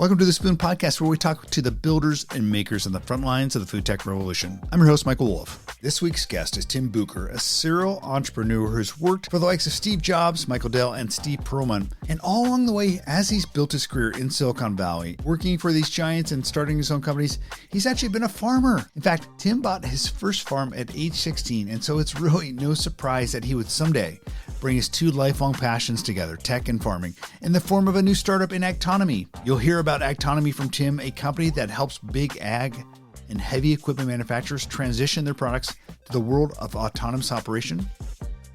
Welcome to the Spoon Podcast, where we talk to the builders and makers on the front lines of the food tech revolution. I'm your host, Michael Wolf. This week's guest is Tim Bucher, a serial entrepreneur who's worked for the likes of Steve Jobs, Michael Dell, and Steve Perlman. And all along the way, as he's built his career in Silicon Valley, working for these giants and starting his own companies, he's actually been a farmer. In fact, Tim bought his first farm at age 16, and so it's really no surprise that he would someday bring his two lifelong passions together, tech and farming, in the form of a new startup in Agtonomy. You'll hear about Agtonomy from Tim, a company that helps big ag and heavy equipment manufacturers transition their products to the world of autonomous operation.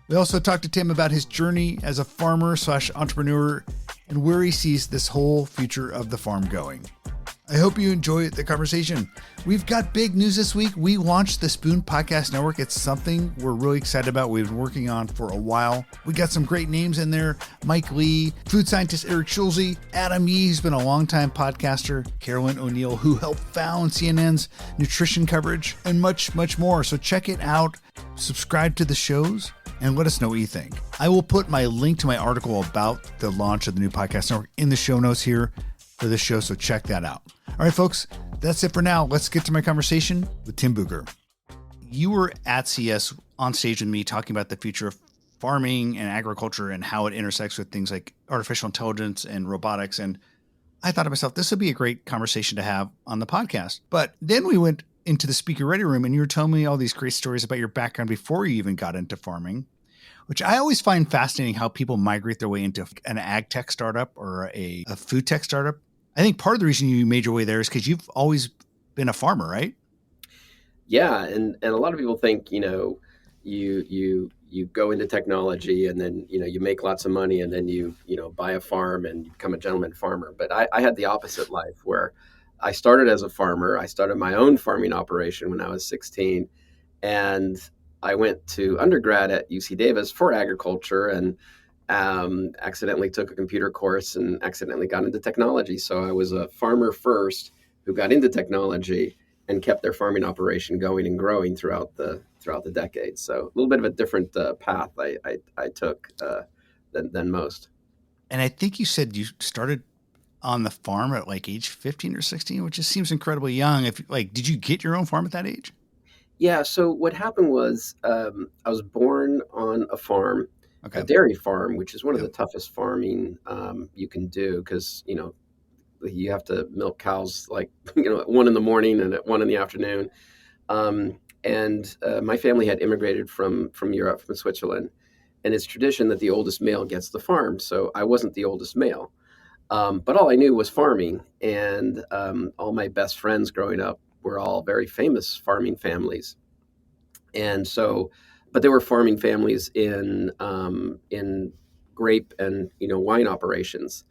We also talked to Tim about his journey as a farmer / entrepreneur and where he sees this whole future of the farm going. I hope you enjoy the conversation. We've got big news this week. We launched the Spoon Podcast Network. It's something we're really excited about. We've been working on for a while. We got some great names in there. Mike Lee, food scientist Eric Schulze, Adam Yee, who's been a longtime podcaster, Carolyn O'Neill, who helped found CNN's nutrition coverage, and much, much more. So check it out. Subscribe to the shows and let us know what you think. I will put my link to my article about the launch of the new podcast network in the show notes here for this show, so check that out. All right, folks, that's it for now. Let's get to my conversation with Tim Bucher. You were at CS on stage with me talking about the future of farming and agriculture and how it intersects with things like artificial intelligence and robotics. And I thought to myself, this would be a great conversation to have on the podcast. But then we went into the speaker ready room and you were telling me all these great stories about your background before you even got into farming, which I always find fascinating how people migrate their way into an ag tech startup or a food tech startup. I think part of the reason you made your way there is because you've always been a farmer, right? Yeah, and a lot of people think, you go into technology and then, you make lots of money and then you buy a farm and you become a gentleman farmer. But I had the opposite life where I started as a farmer. I started my own farming operation when I was 16, and I went to undergrad at UC Davis for agriculture and accidentally took a computer course and accidentally got into technology. So I was a farmer first who got into technology and kept their farming operation going and growing throughout the decades. So a little bit of a different path I took than most. And I think you said you started on the farm at like age 15 or 16, which just seems incredibly young. Did you get your own farm at that age? Yeah. So what happened was I was born on a farm. Okay. A dairy farm, which is one of the toughest farming you can do because, you have to milk cows like, at 1 a.m. and at 1 p.m. And my family had immigrated from Europe, from Switzerland. And it's tradition that the oldest male gets the farm. So I wasn't the oldest male. But all I knew was farming. And all my best friends growing up were all very famous farming families. And so... But there were farming families in grape and wine operations,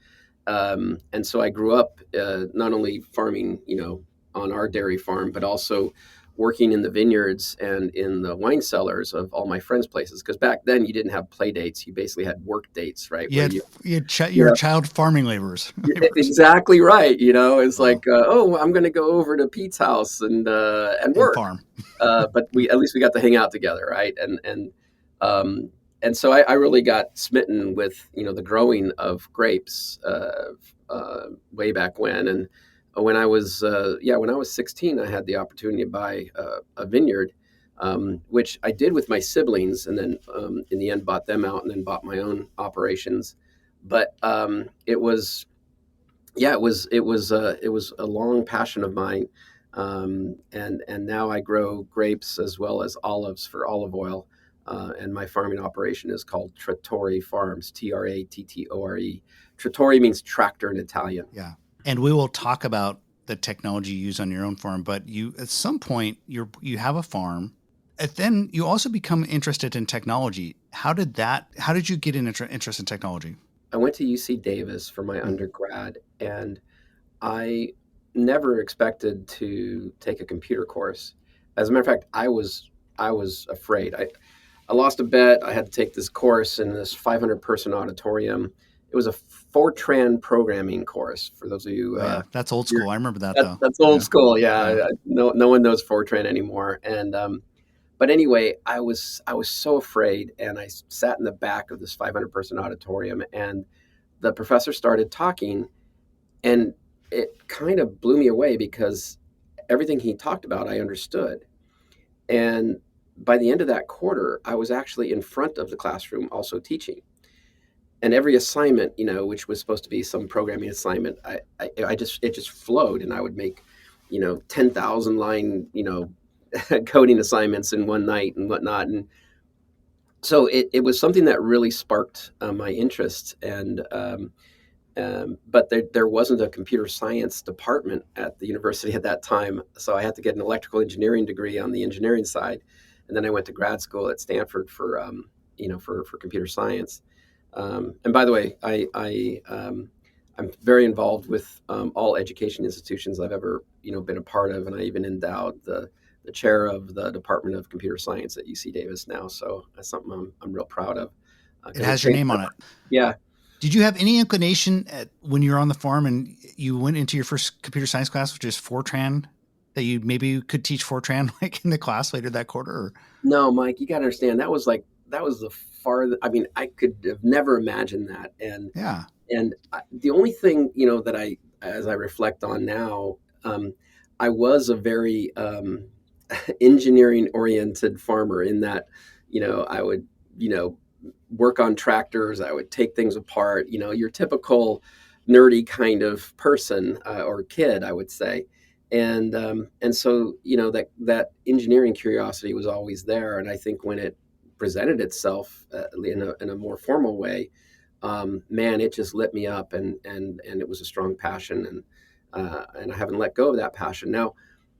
and so I grew up not only farming on our dairy farm, but also working in the vineyards and in the wine cellars of all my friends' places. Because back then you didn't have play dates; you basically had work dates, right? You had your child farming laborers. Exactly right. It's like, I'm going to go over to Pete's house and work. Farm. But at least we got to hang out together, right? And so I really got smitten with the growing of grapes way back when. And when I was 16, I had the opportunity to buy a vineyard, which I did with my siblings, and then in the end bought them out and then bought my own operations. But it was a long passion of mine. And now I grow grapes as well as olives for olive oil. And my farming operation is called Trattori Farms, Trattore. Trattori means tractor in Italian. Yeah. And we will talk about the technology you use on your own farm, but you, at some point, you have a farm, and then you also become interested in technology. How did you get an interest in technology? I went to UC Davis for my undergrad, and I never expected to take a computer course. As a matter of fact, I was afraid. I lost a bet. I had to take this course in this 500-person auditorium. It was a Fortran programming course. For those of you, that's old school. I remember that though. That's old school. Yeah. No one knows Fortran anymore. And but anyway, I was so afraid, and I sat in the back of this 500-person auditorium, and the professor started talking, and it kind of blew me away because everything he talked about, I understood. And by the end of that quarter, I was actually in front of the classroom also teaching. And every assignment, which was supposed to be some programming assignment, it just flowed, and I would make, 10,000 line, coding assignments in one night and whatnot. And so it was something that really sparked my interest. And but there wasn't a computer science department at the university at that time, so I had to get an electrical engineering degree on the engineering side, and then I went to grad school at Stanford for for computer science. And by the way, I'm very involved with all education institutions I've ever been a part of, and I even endowed the chair of the Department of Computer Science at UC Davis now. So that's something I'm real proud of. It 'Cause has your name on it. Yeah. Did you have any inclination when you were on the farm and you went into your first computer science class, which is Fortran, that you maybe could teach Fortran like in the class later that quarter? Or? No, Mike, you got to understand that was the farthest. I mean, I could have never imagined that. Yeah. And the only thing that as I reflect on now, I was a very engineering oriented farmer in that, I would, work on tractors. I would take things apart. Your typical nerdy kind of person or kid, I would say. And so that engineering curiosity was always there. And I think when it presented itself in a more formal way, man, it just lit me up, and it was a strong passion, and I haven't let go of that passion. Now,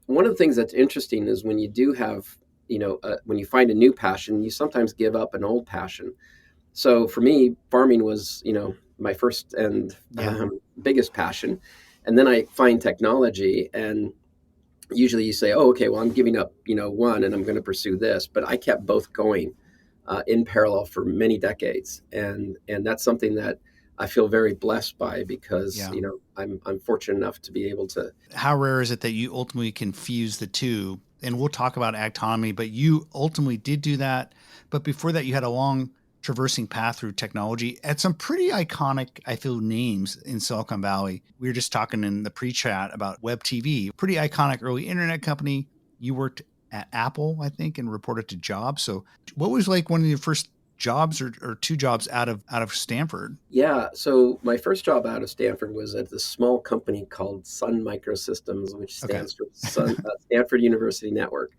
one of the things that's interesting is when you do have, when you find a new passion, you sometimes give up an old passion. So for me, farming was, my first and biggest passion. And then I find technology, and usually you say, oh, okay, well, I'm giving up, one, and I'm going to pursue this. But I kept both going in parallel for many decades. And that's something that I feel very blessed by because, I'm fortunate enough to be able to. How rare is it that you ultimately can fuse the two? And we'll talk about Agtonomy, but you ultimately did do that. But before that, you had a long traversing path through technology at some pretty iconic, I feel, names in Silicon Valley. We were just talking in the pre-chat about WebTV, pretty iconic early internet company. You worked at Apple, I think, and reported to Jobs. So what was like one of your first jobs or two jobs out of Stanford? Yeah, so my first job out of Stanford was at this small company called Sun Microsystems, which Okay. stands for Stanford University Network.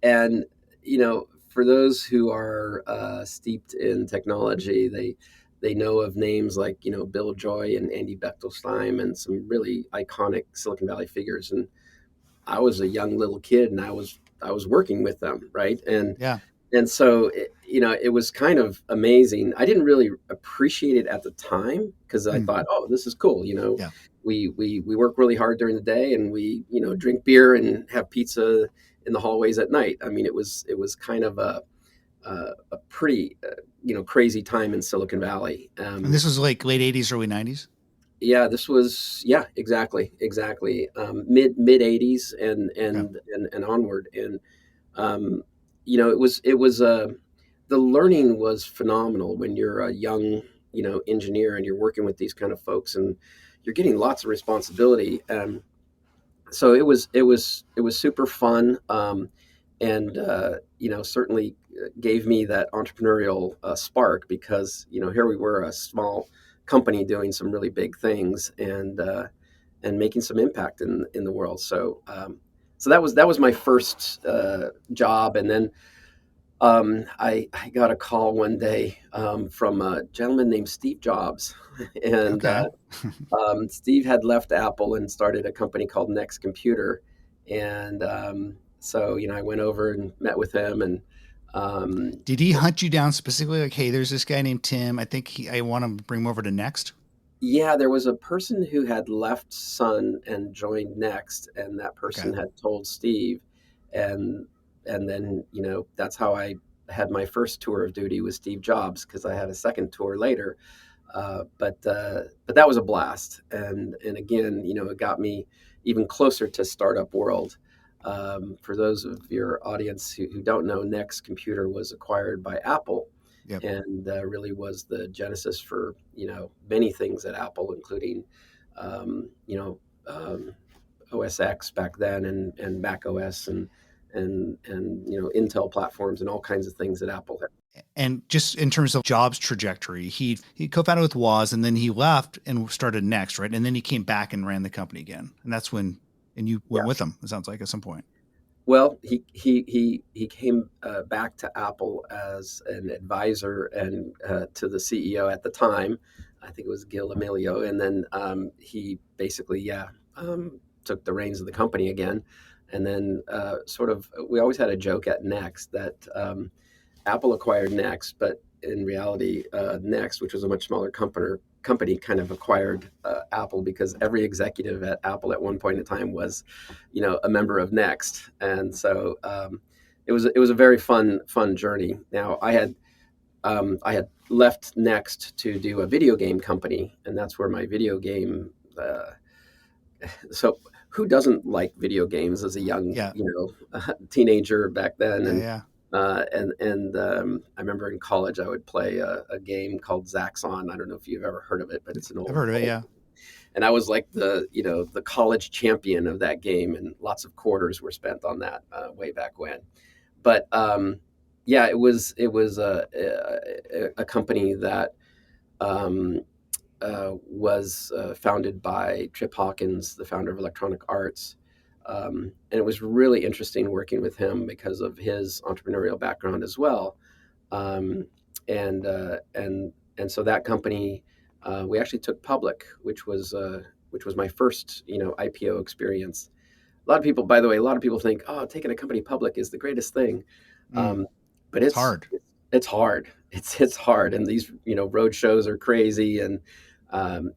And for those who are steeped in technology, they know of names like Bill Joy and Andy Bechtolsheim and some really iconic Silicon Valley figures. And I was a young little kid, and I was working with them, right? Yeah. And so it was kind of amazing. I didn't really appreciate it at the time because I thought, oh, this is cool. Yeah. We work really hard during the day, and we drink beer and have pizza in the hallways at night. I mean, it was kind of a pretty crazy time in Silicon Valley. And this was like late 80s, early 90s? Yeah, this was exactly mid 80s and onward. And it was the learning was phenomenal when you're a young engineer and you're working with these kind of folks, and you're getting lots of responsibility. So it was super fun, and certainly gave me that entrepreneurial spark because here we were, a small company doing some really big things, and making some impact in the world. So that was my first job. And then I got a call one day from a gentleman named Steve Jobs, and Okay. Steve had left Apple and started a company called Next Computer. And so I went over and met with him. And Did he hunt you down specifically? Like, hey, there's this guy named Tim. I think I want to bring him over to Next. yeah, there was a person who had left Sun and joined Next, and that person Okay. had told Steve, and then that's how I had my first tour of duty with Steve Jobs, because I had a second tour later. But that was a blast, and again, it got me even closer to startup world. For those of your audience who don't know, Next Computer was acquired by Apple, Yep. and really was the genesis for many things at Apple, including OS X back then, and Mac OS, and Intel platforms and all kinds of things that Apple had. And just in terms of jobs trajectory, he co-founded with Woz, and then he left and started Next, right? And then he came back and ran the company again. And that's when, and you went with him, it sounds like, at some point. Well, he came back to Apple as an advisor and to the CEO at the time. I think it was Gil Amelio, and then he basically took the reins of the company again. And then we always had a joke at Next that Apple acquired Next, but in reality, Next, which was a much smaller company, kind of acquired Apple, because every executive at Apple at one point in time was, a member of Next, and so it was a very fun journey. Now I had left Next to do a video game company, and that's where my video game. So who doesn't like video games as a young, teenager back then? I remember in college I would play a game called Zaxxon. I don't know if you've ever heard of it, but it's an old. I've heard of it, yeah. And I was like the college champion of that game, and lots of quarters were spent on that way back when. But it was a company that was founded by Trip Hawkins, the founder of Electronic Arts. And it was really interesting working with him because of his entrepreneurial background as well. And so that company, we actually took public, which was my first, IPO experience. A lot of people think, oh, taking a company public is the greatest thing. But it's hard. It's hard. It's hard. And these, road shows are crazy. And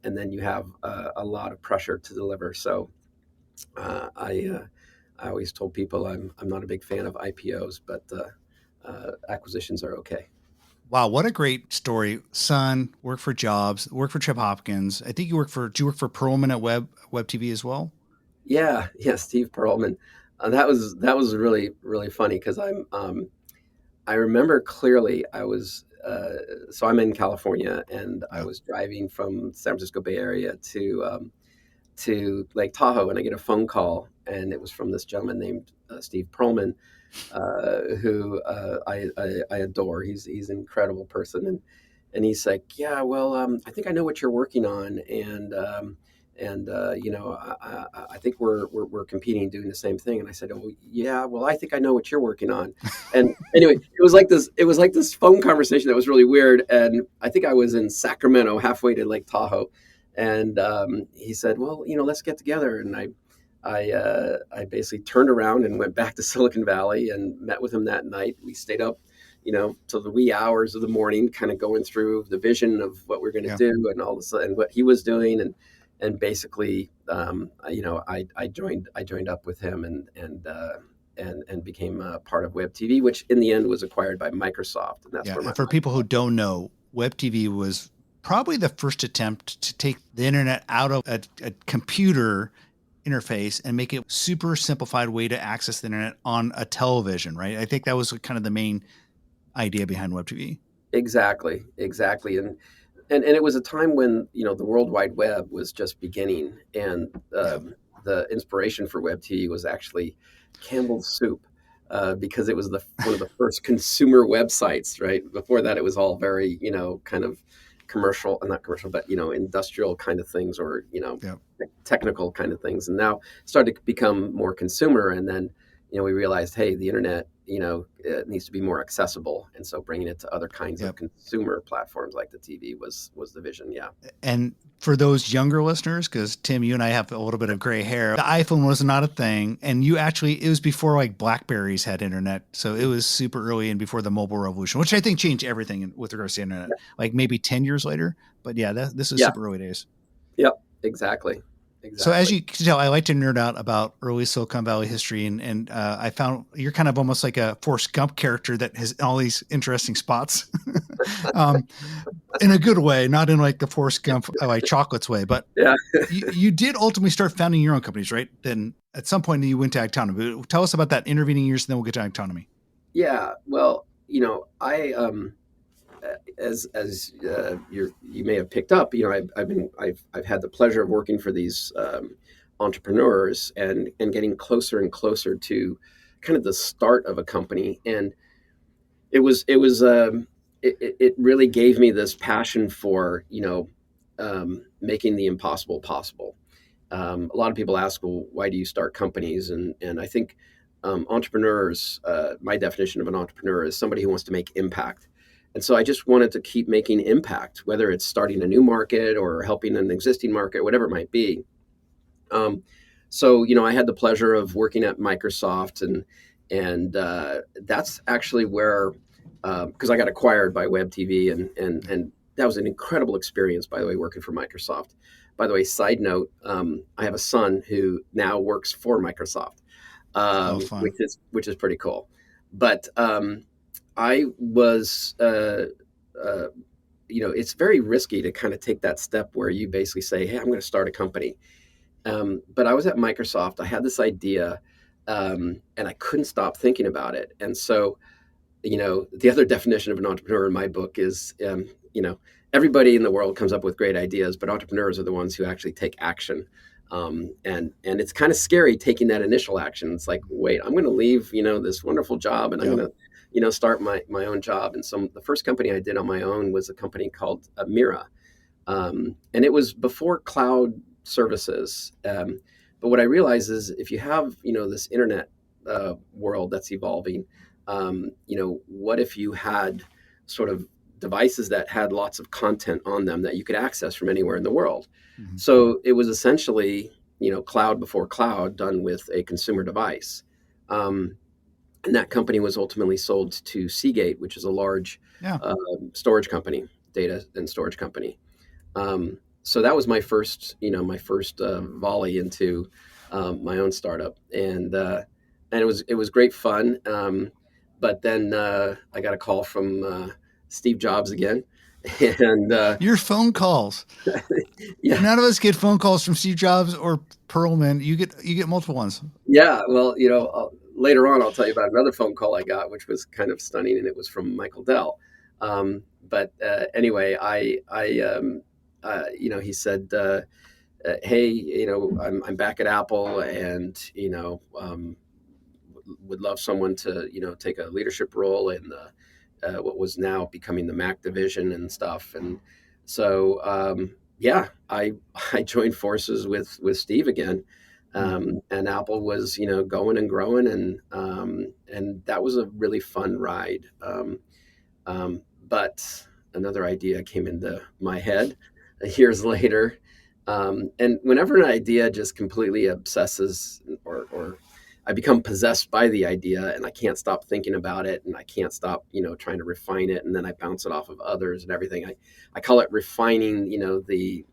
then you have a lot of pressure to deliver. So I always told people I'm not a big fan of IPOs, but acquisitions are okay. Wow, what a great story. Son, work for Jobs, work for Trip Hopkins. I think do you work for Perlman at WebTV as well? Yeah, Steve Perlman. That was really, really funny because I remember clearly I was so I'm in California, and I was driving from San Francisco Bay Area to Lake Tahoe, and I get a phone call, and it was from this gentleman named Steve Perlman, who I adore. He's an incredible person, and he's like, yeah, well, I think I know what you're working on, and I think we're competing, doing the same thing. And I said, oh yeah, well, I think I know what you're working on. And anyway, it was like this phone conversation that was really weird. And I think I was in Sacramento, halfway to Lake Tahoe. And he said, well, let's get together. And I basically turned around and went back to Silicon Valley and met with him that night. We stayed up, till the wee hours of the morning, kind of going through the vision of what we're going to do and all this and what he was doing. And basically, I joined up with him and became a part of WebTV, which in the end was acquired by Microsoft. And that's for people who don't know, WebTV was probably the first attempt to take the internet out of a computer interface and make it super simplified way to access the internet on a television, right? I think that was kind of the main idea behind WebTV. Exactly. And it was a time when, the World Wide Web was just beginning, and the inspiration for WebTV was actually Campbell's Soup, because it was one of the first consumer websites, right? Before that, it was all very, kind of not commercial, but, industrial kind of things, or, technical kind of things. And now it started to become more consumer. And then, we realized, hey, the internet, it needs to be more accessible. And so bringing it to other kinds of consumer platforms like the TV was the vision. Yeah. And for those younger listeners, because Tim, you and I have a little bit of gray hair, the iPhone was not a thing. And it was before like Blackberries had internet. So it was super early and before the mobile revolution, which I think changed everything with regards to internet, like maybe 10 years later. But this is super early days. Yep, exactly. So as you can tell, I like to nerd out about early Silicon Valley history, and I found you're kind of almost like a Forrest Gump character that has all these interesting spots, in a good way, not in like the Forrest Gump like chocolates way. But you did ultimately start founding your own companies, right? Then at some point you went to Agtonomy. Tell us about that intervening years, and then we'll get to Agtonomy. Yeah, well, I as you may have picked up, I've had the pleasure of working for these entrepreneurs and getting closer and closer to kind of the start of a company. And it really gave me this passion for, making the impossible possible. A lot of people ask, well, why do you start companies? And I think entrepreneurs, my definition of an entrepreneur is somebody who wants to make impact. And so I just wanted to keep making impact, whether it's starting a new market or helping an existing market, whatever it might be. So, I had the pleasure of working at Microsoft, and that's actually where, because I got acquired by WebTV, and that was an incredible experience, by the way, working for Microsoft. By the way, side note, I have a son who now works for Microsoft, which is pretty cool. But I was, it's very risky to kind of take that step where you basically say, hey, I'm going to start a company. But I was at Microsoft. I had this idea, and I couldn't stop thinking about it. And so, the other definition of an entrepreneur in my book is, everybody in the world comes up with great ideas, but entrepreneurs are the ones who actually take action. And it's kind of scary taking that initial action. It's like, wait, I'm going to leave, this wonderful job, and I'm going to, start my own job. And so the first company I did on my own was a company called Mira. And it was before cloud services. But what I realized is if you have, this internet world that's evolving, what if you had sort of devices that had lots of content on them that you could access from anywhere in the world? Mm-hmm. So it was essentially, cloud before cloud done with a consumer device. And that company was ultimately sold to Seagate, which is a large storage company, data and storage company. So that was my first, volley into my own startup, and it was great fun. But then I got a call from Steve Jobs again, and your phone calls. Yeah, none of us get phone calls from Steve Jobs or Perlman. You get multiple ones. Yeah, well, later on I'll tell you about another phone call I got, which was kind of stunning, and it was from Michael Dell. But anyway, he said, hey, I'm back at Apple, and would love someone to take a leadership role in what was now becoming the Mac division and stuff. And so I joined forces with Steve again, and Apple was going and growing, and that was a really fun ride. But another idea came into my head years later. And whenever an idea just completely obsesses or I become possessed by the idea and I can't stop thinking about it, and I can't stop, trying to refine it, and then I bounce it off of others and everything. I call it refining, the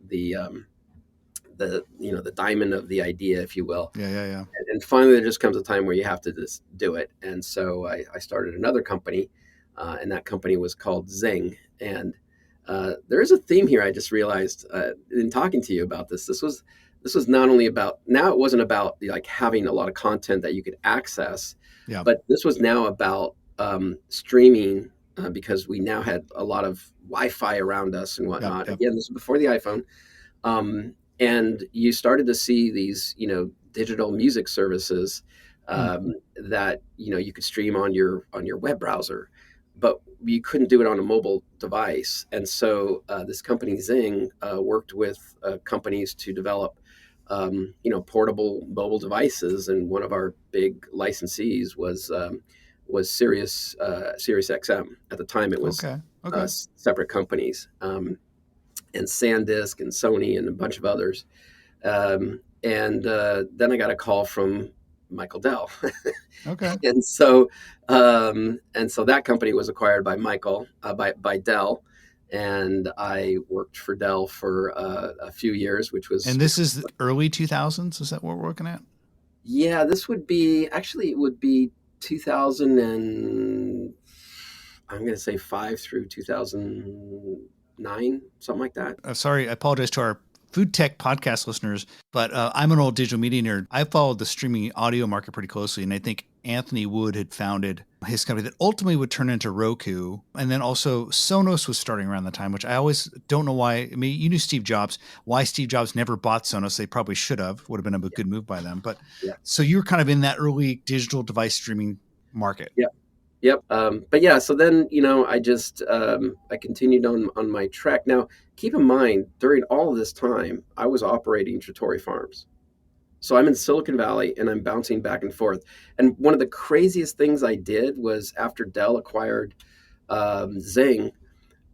diamond of the idea, if you will. Yeah. And finally, there just comes a time where you have to just do it. And so I started another company, and that company was called Zing. And there is a theme here. I just realized in talking to you about this. This was not only about, now it wasn't about like having a lot of content that you could access, but this was now about streaming, because we now had a lot of Wi-Fi around us and whatnot. Again, this was before the iPhone. And you started to see these, digital music services that, you could stream on your web browser, but you couldn't do it on a mobile device. And so this company Zing worked with companies to develop, portable mobile devices. And one of our big licensees was Sirius XM. At the time, it was separate companies, and SanDisk and Sony and a bunch of others. And then I got a call from Michael Dell. And so that company was acquired by by Dell, and I worked for Dell for a few years, which was. And this is the early 2000s. Is that what we're looking at? Yeah, this would be 2000 and I'm going to say 5 through 2009, something like that. Sorry, I apologize to our Food Tech podcast listeners, but I'm an old digital media nerd. I followed the streaming audio market pretty closely, and I think Anthony Wood had founded his company that ultimately would turn into Roku. And then also Sonos was starting around the time, which I always don't know why. I mean, you knew Steve Jobs, why Steve Jobs never bought Sonos. They probably should have, would have been a good move by them. But Yeah. so you were kind of in that early digital device streaming market. Yeah. Yep. But yeah, so then, I just, I continued on my trek. Now, keep in mind, during all of this time, I was operating Trattori Farms. So I'm in Silicon Valley and I'm bouncing back and forth. And one of the craziest things I did was after Dell acquired Zing,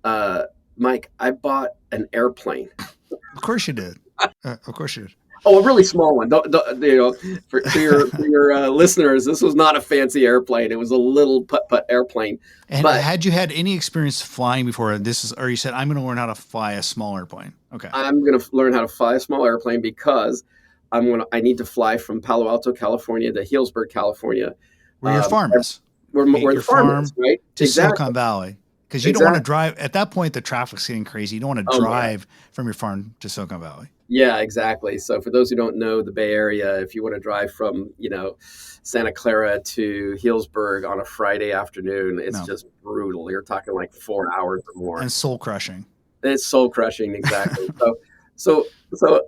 Mike, I bought an airplane. Of course you did. Of course you did. Oh, a really small one. For your listeners, this was not a fancy airplane. It was a little putt-putt airplane. And had you had any experience flying before? Or you said, I'm going to learn how to fly a small airplane. Okay. I'm going to learn how to fly a small airplane because I need to fly from Palo Alto, California to Healdsburg, California. Where your farm is. Where the farm is, right? To Silicon Valley. Because you don't want to drive. At that point, the traffic's getting crazy. You don't want to drive from your farm to Silicon Valley. Yeah, exactly. So for those who don't know the Bay Area, if you want to drive from, Santa Clara to Healdsburg on a Friday afternoon, it's just brutal. You're talking like 4 hours or more. And soul crushing. It's soul crushing, exactly. So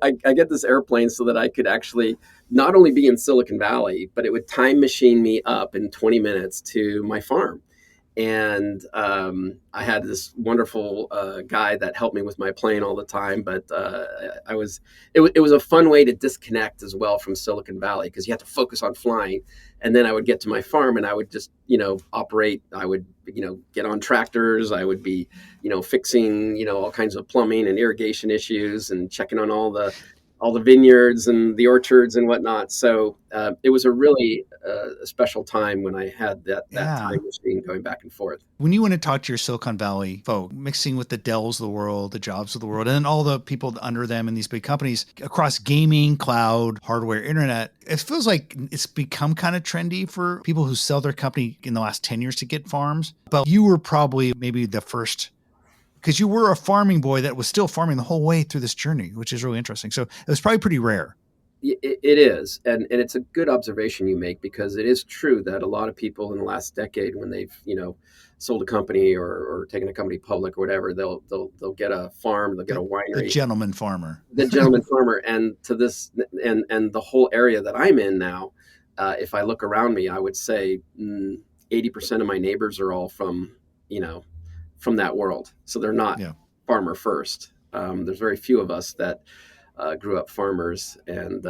I get this airplane so that I could actually not only be in Silicon Valley, but it would time machine me up in 20 minutes to my farm. And I had this wonderful guy that helped me with my plane all the time. But it was a fun way to disconnect as well from Silicon Valley because you have to focus on flying. And then I would get to my farm and I would just, operate. I would, get on tractors. I would be, fixing, all kinds of plumbing and irrigation issues and checking on all the vineyards and the orchards and whatnot. So it was a really special time when I had that time machine going back and forth. When you went to talk to your Silicon Valley folk, mixing with the Dells of the world, the Jobs of the world, and then all the people under them in these big companies across gaming, cloud, hardware, internet, it feels like it's become kind of trendy for people who sell their company in the last 10 years to get farms. But you were probably maybe the first, because you were a farming boy that was still farming the whole way through this journey, which is really interesting. So it was probably pretty rare. It is. And it's a good observation you make because it is true that a lot of people in the last decade, when they've, sold a company or taken a company public or whatever, they'll get a farm, they'll get a winery. The gentleman farmer. The gentleman farmer. And to this, and the whole area that I'm in now, if I look around me, I would say 80% of my neighbors are all from that world. So they're not farmer first. There's very few of us that grew up farmers, and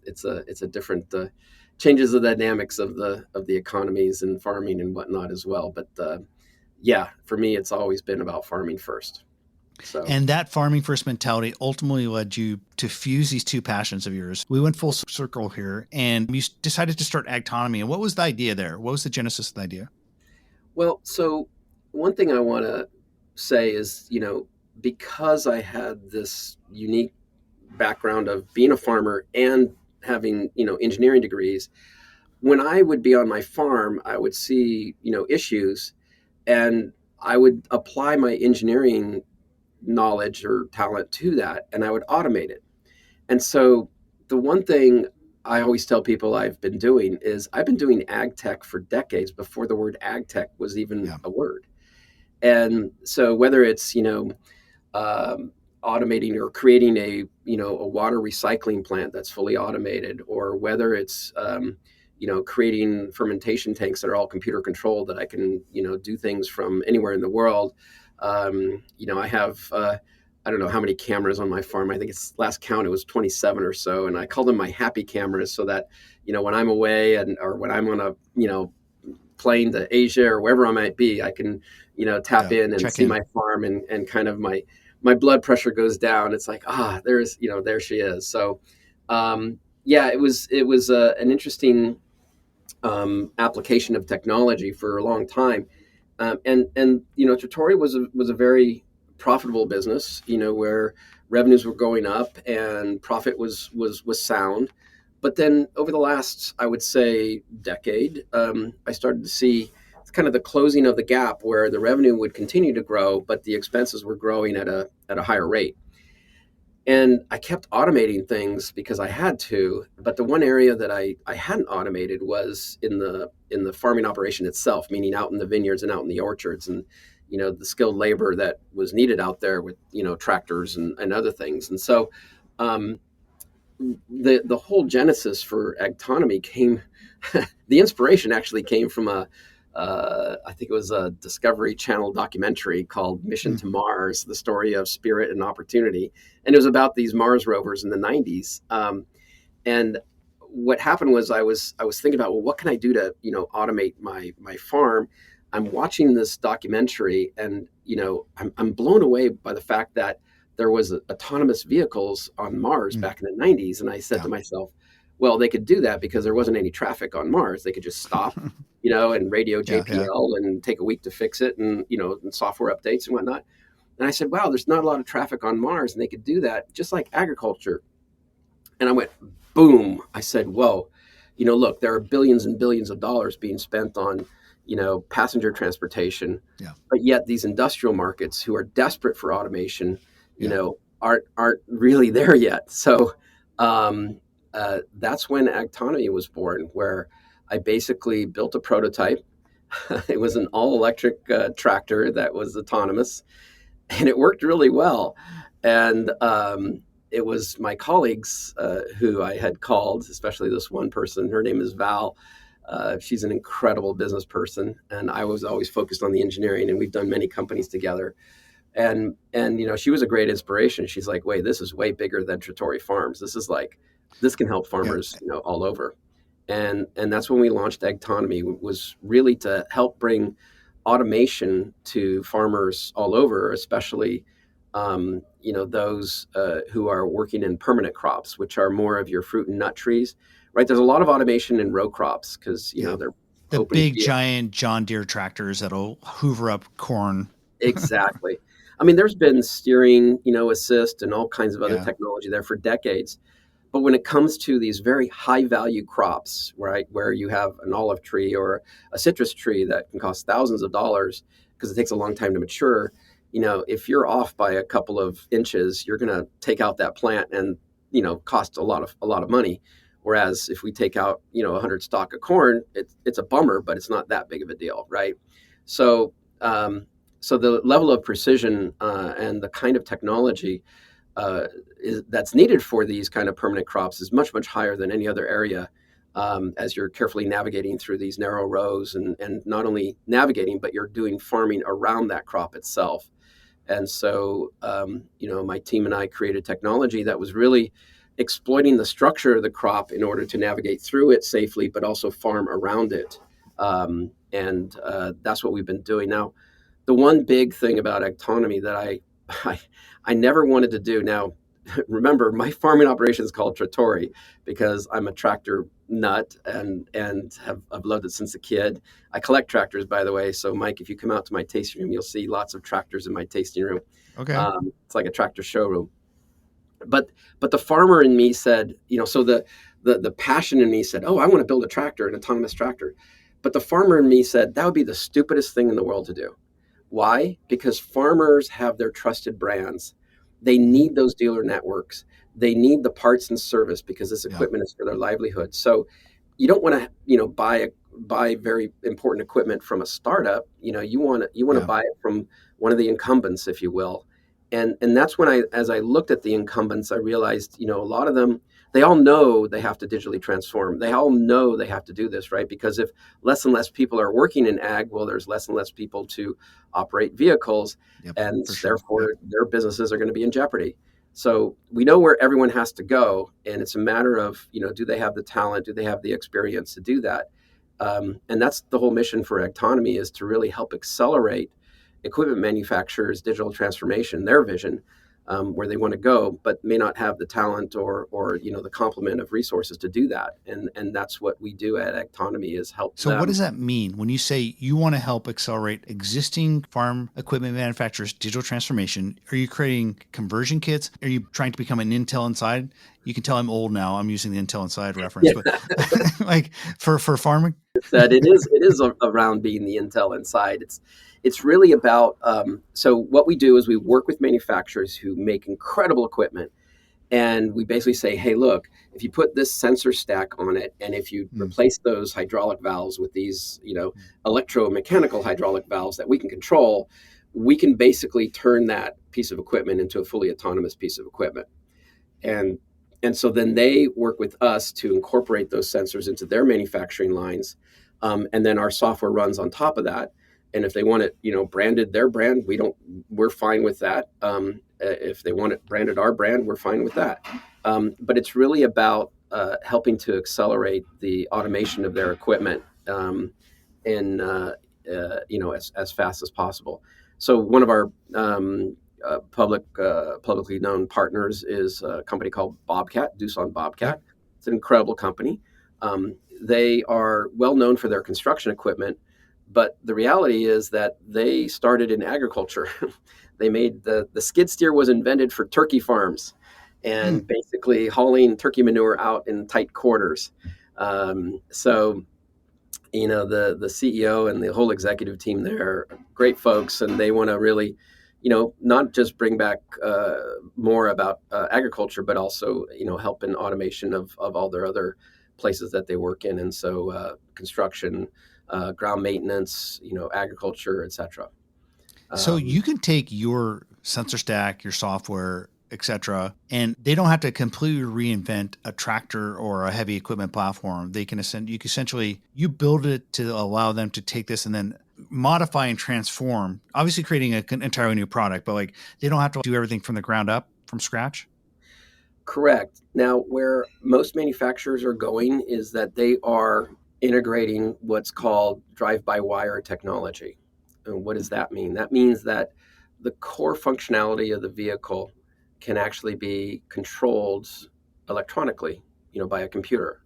it's a different changes the dynamics of the economies and farming and whatnot as well. But for me, it's always been about farming first. So. And that farming first mentality ultimately led you to fuse these two passions of yours. We went full circle here, and you decided to start Agtonomy. And what was the idea there? What was the genesis of the idea? Well, so one thing I want to say is, because I had this unique background of being a farmer and having, engineering degrees, when I would be on my farm, I would see, issues, and I would apply my engineering knowledge or talent to that, and I would automate it. And so the one thing I always tell people I've been doing is I've been doing ag tech for decades before the word ag tech was even a word. And so whether it's, automating or creating a water recycling plant that's fully automated, or whether it's, creating fermentation tanks that are all computer controlled that I can, do things from anywhere in the world. I have, I don't know how many cameras on my farm. I think it's last count, it was 27 or so. And I call them my happy cameras so that, when I'm away or when I'm on a, plane to Asia or wherever I might be, I can, tap in and see my farm and kind of my blood pressure goes down. It's like, there's, there she is. So, it was an interesting application of technology for a long time. And Trattori was a very profitable business, where revenues were going up and profit was sound. But then over the last, I would say, decade, I started to see kind of the closing of the gap where the revenue would continue to grow, but the expenses were growing at a higher rate. And I kept automating things because I had to, but the one area that I hadn't automated was in the farming operation itself, meaning out in the vineyards and out in the orchards, and the skilled labor that was needed out there with tractors and other things. And so um, the whole genesis for Agtonomy came, the inspiration actually came from I think it was a Discovery Channel documentary called Mission to Mars, the story of spirit and opportunity. And it was about these Mars rovers in the 90s. And what happened was I was thinking about, well, what can I do to, automate my farm? I'm watching this documentary, and, I'm blown away by the fact that there was autonomous vehicles on Mars back in the 90s. And I said to myself, well, they could do that because there wasn't any traffic on Mars. They could just stop, and radio JPL and take a week to fix it, and, and software updates and whatnot. And I said, wow, there's not a lot of traffic on Mars, and they could do that just like agriculture. And I went, boom. I said, whoa, look, there are billions and billions of dollars being spent on, passenger transportation. Yeah. But yet these industrial markets who are desperate for automation, aren't really there yet. So that's when Agtonomy was born, where I basically built a prototype. It was an all-electric tractor that was autonomous, and it worked really well. And it was my colleagues who I had called, especially this one person. Her name is Val. She's an incredible business person, and I was always focused on the engineering, and we've done many companies together. And she was a great inspiration. She's like, wait, this is way bigger than Trattori Farms. This can help farmers, all over. And that's when we launched Agtonomy, was really to help bring automation to farmers all over, especially those who are working in permanent crops, which are more of your fruit and nut trees, right? There's a lot of automation in row crops because they're the big giant John Deere tractors that'll hoover up corn. Exactly. I mean, there's been steering, assist and all kinds of other technology there for decades. But when it comes to these very high value crops, right, where you have an olive tree or a citrus tree that can cost thousands of dollars because it takes a long time to mature, if you're off by a couple of inches, you're going to take out that plant and, cost a lot of money. Whereas if we take out, 100 stalk of corn, it's a bummer, but it's not that big of a deal, right? So, so the level of precision and the kind of technology that's needed for these kind of permanent crops is much, much higher than any other area as you're carefully navigating through these narrow rows and not only navigating, but you're doing farming around that crop itself. And so, my team and I created technology that was really exploiting the structure of the crop in order to navigate through it safely, but also farm around it. And that's what we've been doing. Now, the one big thing about Agtonomy that I never wanted to do. Now, remember, my farming operation is called Trattori because I'm a tractor nut and I've loved it since a kid. I collect tractors, by the way. So, Mike, if you come out to my tasting room, you'll see lots of tractors in my tasting room. Okay. It's like a tractor showroom. But the farmer in me said, so the passion in me said, oh, I want to build a tractor, an autonomous tractor. But the farmer in me said, that would be the stupidest thing in the world to do. Why? Because farmers have their trusted brands. They need those dealer networks. They need the parts and service because this equipment is for their livelihood. So you don't want to, buy very important equipment from a startup. You want to buy it from one of the incumbents, if you will. And that's when as I looked at the incumbents, I realized, a lot of them, they all know they have to digitally transform. They all know they have to do this, right? Because if less and less people are working in ag, well, there's less and less people to operate vehicles, and therefore their businesses are going to be in jeopardy. So we know where everyone has to go, and it's a matter of, do they have the talent? Do they have the experience to do that? And that's the whole mission for Agtonomy, is to really help accelerate equipment manufacturers' digital transformation, their vision, where they want to go, but may not have the talent or the complement of resources to do that. And that's what we do at Agtonomy, is help them. So what does that mean when you say you want to help accelerate existing farm equipment manufacturers' digital transformation? Are you creating conversion kits? Are you trying to become an Intel Inside? You can tell I'm old now. I'm using the Intel Inside reference, but like for farming? That it is around being the Intel Inside. It's really about, so what we do is we work with manufacturers who make incredible equipment, And we basically say, hey, look, if you put this sensor stack on it, and if you replace those hydraulic valves with these, electromechanical hydraulic valves that we can control, we can basically turn that piece of equipment into a fully autonomous piece of equipment. And so then they work with us to incorporate those sensors into their manufacturing lines. And then our software runs on top of that. And if they want it, branded their brand, we're fine with that. If they want it branded our brand, we're fine with that. But it's really about helping to accelerate the automation of their equipment as fast as possible. So one of our publicly known partners is a company called Bobcat, Doosan Bobcat. It's an incredible company. They are well known for their construction equipment, but the reality is that they started in agriculture. They made the skid steer was invented for turkey farms and basically hauling turkey manure out in tight quarters. So the CEO and the whole executive team there are great folks, and they want to really, not just bring back more about agriculture, but also, help in automation of all their other places that they work in. And so construction, ground maintenance, agriculture, et cetera. So you can take your sensor stack, your software, et cetera, and they don't have to completely reinvent a tractor or a heavy equipment platform. They can essentially you build it to allow them to take this and then modify and transform, obviously creating an entirely new product, but they don't have to do everything from the ground up, from scratch. Correct. Now, where most manufacturers are going is that they are integrating what's called drive-by-wire technology. And what does that mean? That means that the core functionality of the vehicle can actually be controlled electronically, by a computer.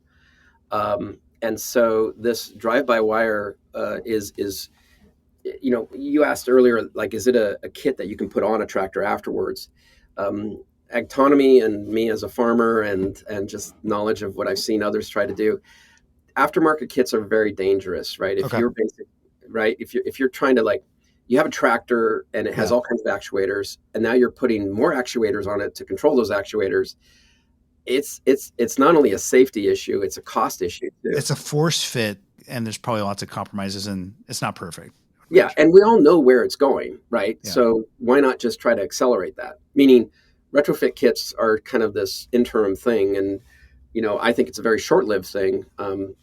And so this drive-by-wire is you asked earlier, is it a kit that you can put on a tractor afterwards? Agtonomy and me as a farmer and just knowledge of what I've seen others try to do, aftermarket kits are very dangerous, right? If you're basic, right? If you're trying to you have a tractor and it has all kinds of actuators, and now you're putting more actuators on it to control those actuators. It's not only a safety issue, it's a cost issue too. It's a force fit, and there's probably lots of compromises, and it's not perfect. Yeah, and we all know where it's going, right? Yeah. So why not just try to accelerate that? Meaning retrofit kits are kind of this interim thing, and I think it's a very short-lived thing.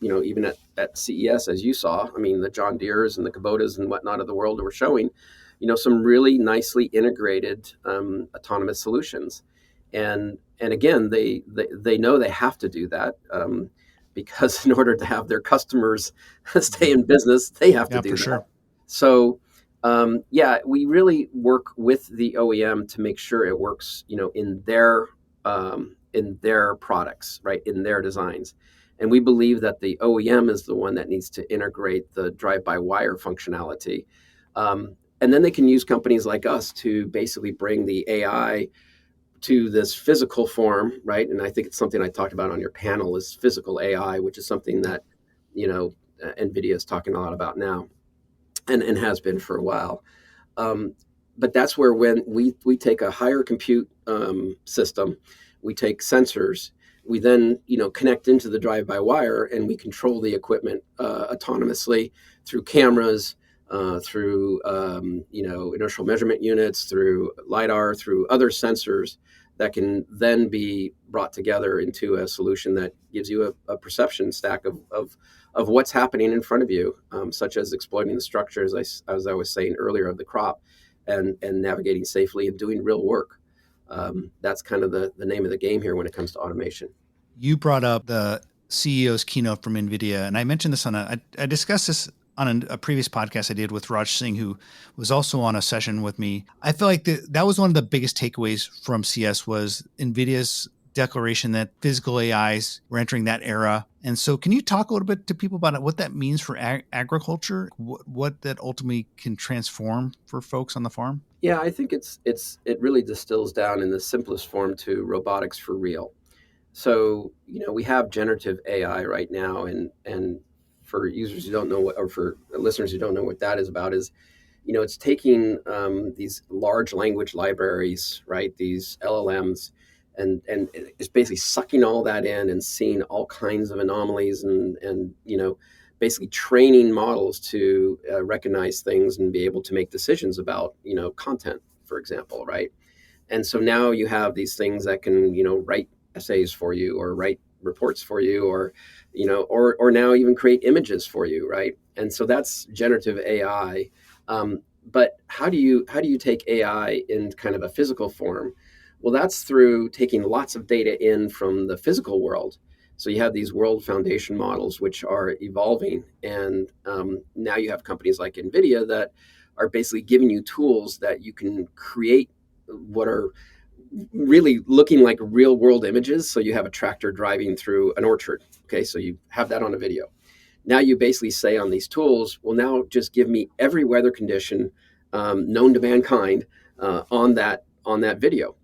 Even at CES, as you saw, the John Deeres and the Kubotas and whatnot of the world were showing, some really nicely integrated autonomous solutions. And again, they know they have to do that because in order to have their customers stay in business, they have to do that. Sure. So, we really work with the OEM to make sure it works, in their products, right, in their designs. And we believe that the OEM is the one that needs to integrate the drive-by-wire functionality. And then they can use companies like us to basically bring the AI to this physical form, right? And I think it's something I talked about on your panel is physical AI, which is something that, NVIDIA is talking a lot about now and has been for a while. But that's where when we take a higher compute system, we take sensors, we then connect into the drive-by-wire, and we control the equipment autonomously through cameras, through inertial measurement units, through LiDAR, through other sensors that can then be brought together into a solution that gives you a perception stack of what's happening in front of you, such as exploiting the structures, as I was saying earlier, of the crop, and navigating safely and doing real work. That's kind of the name of the game here when it comes to automation. You brought up the CEO's keynote from NVIDIA, and I mentioned this I discussed this on a previous podcast I did with Raj Singh, who was also on a session with me. I feel like that was one of the biggest takeaways from CS was NVIDIA's declaration that physical AIs were entering that era. And so can you talk a little bit to people about what that means for agriculture, what that ultimately can transform for folks on the farm? Yeah, I think it really distills down in the simplest form to robotics for real. So, we have generative AI right now, and for users who don't know or for listeners who don't know what that is about is, it's taking these large language libraries, right? These LLMs, and it's basically sucking all that in and seeing all kinds of anomalies and basically training models to recognize things and be able to make decisions about content, for example, right? And so now you have these things that can write essays for you or write reports for you, or or now even create images for you, right? And so that's generative AI. But how do you take AI in kind of a physical form? Well, that's through taking lots of data in from the physical world. So you have these world foundation models which are evolving, and now you have companies like NVIDIA that are basically giving you tools that you can create what are really looking like real world images. So you have a tractor driving through an orchard. Okay, so you have that on a video. Now you basically say on these tools, well, now just give me every weather condition known to mankind on that video,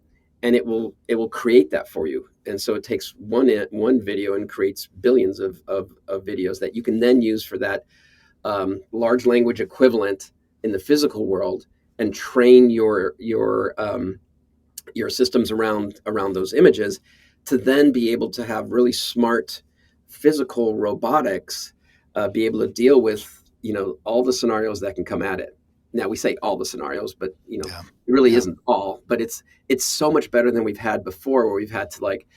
and it will create that for you. And so it takes one video and creates billions of videos that you can then use for that large language equivalent in the physical world and train your systems around those images to then be able to have really smart physical robotics be able to deal with all the scenarios that can come at it. Now we say all the scenarios, but Yeah. it really Yeah. isn't all. But it's so much better than we've had before, where we've had to like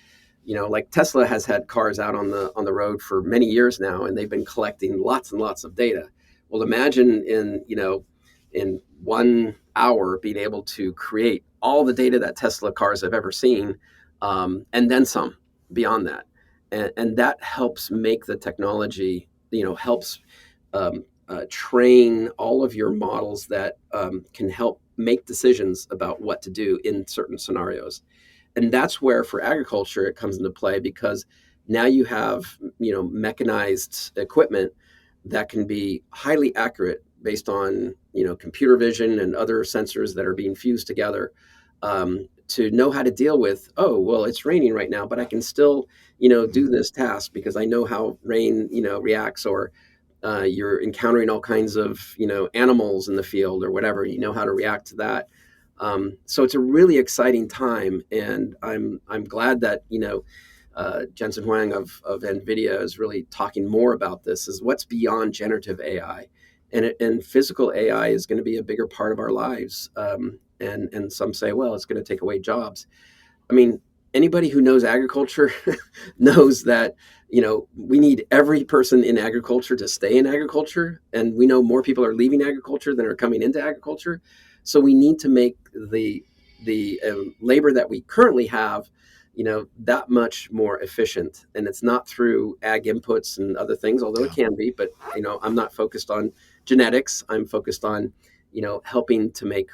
Tesla has had cars out on the road for many years now, and they've been collecting lots and lots of data. Well, imagine in 1 hour being able to create all the data that Tesla cars have ever seen, and then some beyond that, and that helps make the technology, helps train all of your models that can help make decisions about what to do in certain scenarios. And that's where for agriculture it comes into play, because now you have mechanized equipment that can be highly accurate based on computer vision and other sensors that are being fused together, to know how to deal with, oh well, it's raining right now, but I can still do this task because I know how rain reacts. Or you're encountering all kinds of animals in the field or whatever, you know how to react to that. So it's a really exciting time, and I'm glad that Jensen Huang of NVIDIA is really talking more about this, is what's beyond generative AI, and physical AI is going to be a bigger part of our lives. And some say, well, it's going to take away jobs. I mean, anybody who knows agriculture knows that we need every person in agriculture to stay in agriculture, and we know more people are leaving agriculture than are coming into agriculture. So we need to make the labor that we currently have that much more efficient. And it's not through ag inputs and other things, although it Yeah. can be. But I'm not focused on genetics. I'm focused on helping to make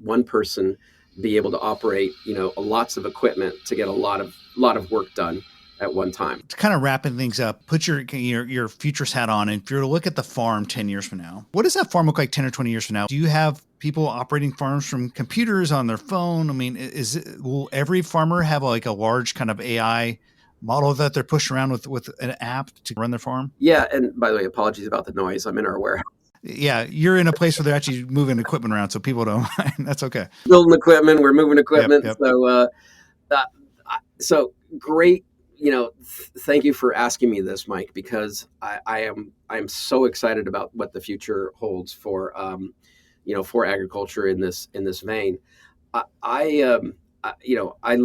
one person be able to operate lots of equipment to get a lot of work done at one time. To kind of wrapping things up, put your futures hat on, and if you're to look at the farm 10 years from now, what does that farm look like 10 or 20 years from now? Do you have people operating farms from computers on their phone? I mean, will every farmer have like a large kind of AI model that they're pushing around with an app to run their farm? Yeah, and by the way, apologies about the noise. I'm in our warehouse Yeah, you're in a place where they're actually moving equipment around, so people don't mind. That's okay. building equipment. We're moving equipment. Yep. So great. Thank you for asking me this, Mike, because I am so excited about what the future holds for for agriculture in this vein. I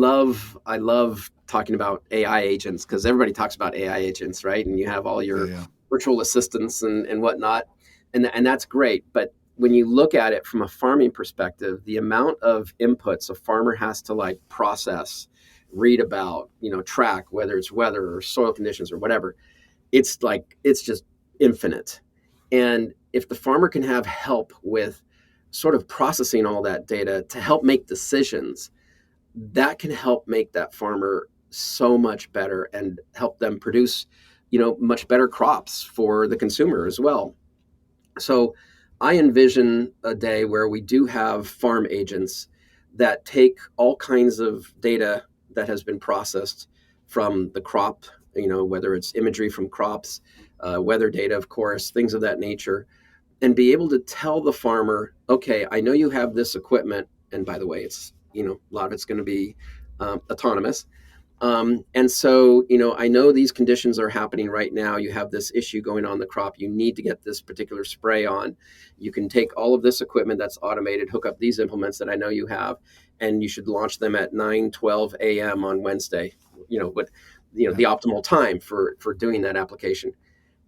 love talking about AI agents, because everybody talks about AI agents, right? And you have all your Yeah. virtual assistants and whatnot, and that's great. But when you look at it from a farming perspective, the amount of inputs a farmer has to process, read about, track, whether it's weather or soil conditions or whatever, it's just infinite. And if the farmer can have help with sort of processing all that data to help make decisions, that can help make that farmer so much better and help them produce, much better crops for the consumer as well. So I envision a day where we do have farm agents that take all kinds of data that has been processed from the crop, whether it's imagery from crops, weather data, of course, things of that nature, and be able to tell the farmer, okay, I know you have this equipment. And by the way, it's, a lot of it's going to be autonomous. And so, I know these conditions are happening right now. You have this issue going on in the crop. You need to get this particular spray on. You can take all of this equipment that's automated, hook up these implements that I know you have, and you should launch them at 9:12 a.m. on Wednesday. The optimal time for doing that application.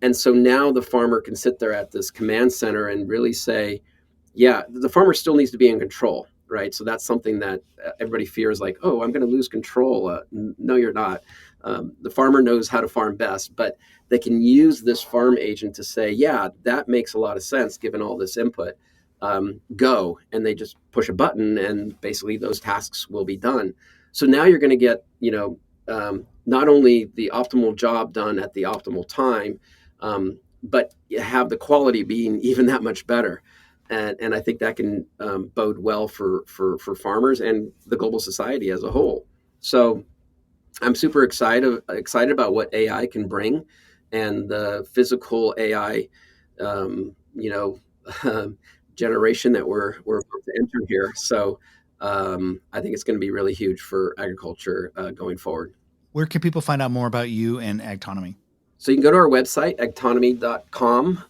And so now the farmer can sit there at this command center and really say, yeah, the farmer still needs to be in control, right? So that's something that everybody fears, like, oh, I'm going to lose control. No, you're not. The farmer knows how to farm best, but they can use this farm agent to say, yeah, that makes a lot of sense given all this input. Go, and they just push a button, and basically those tasks will be done. So now you're going to get, not only the optimal job done at the optimal time, but you have the quality being even that much better. And I think that can bode well for farmers and the global society as a whole. So I'm super excited about what AI can bring, and the physical AI, generation that we're about to enter here. So I think it's going to be really huge for agriculture going forward. Where can people find out more about you and Agtonomy? So you can go to our website, agtonomy.com,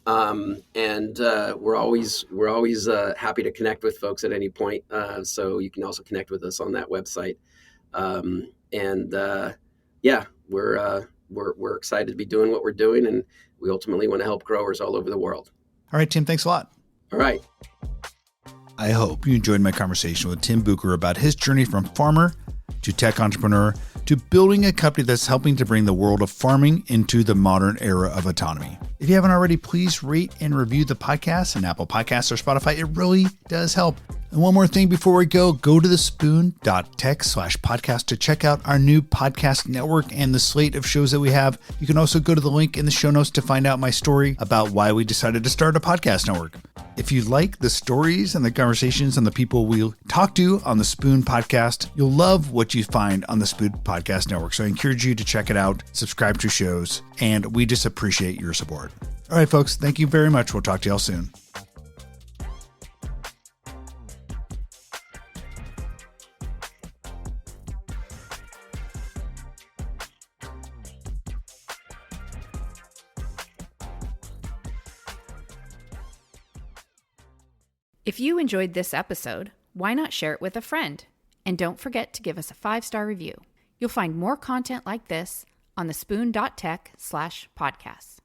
and we're always happy to connect with folks at any point. So you can also connect with us on that website. We're excited to be doing what we're doing, and we ultimately want to help growers all over the world. All right, Tim, thanks a lot. All right. I hope you enjoyed my conversation with Tim Bucher about his journey from farmer to tech entrepreneur to building a company that's helping to bring the world of farming into the modern era of autonomy. If you haven't already, please rate and review the podcast on Apple Podcasts or Spotify. It really does help. And one more thing before we go to the spoon.tech/podcast to check out our new podcast network and the slate of shows that we have. You can also go to the link in the show notes to find out my story about why we decided to start a podcast network. If you like the stories and the conversations and the people we'll talk to on the Spoon podcast, you'll love what you find on the Spoon podcast network. So I encourage you to check it out, subscribe to shows, and we just appreciate your support. All right, folks, thank you very much. We'll talk to y'all soon. If you enjoyed this episode, why not share it with a friend? And don't forget to give us a 5-star review. You'll find more content like this on thespoon.tech/podcasts.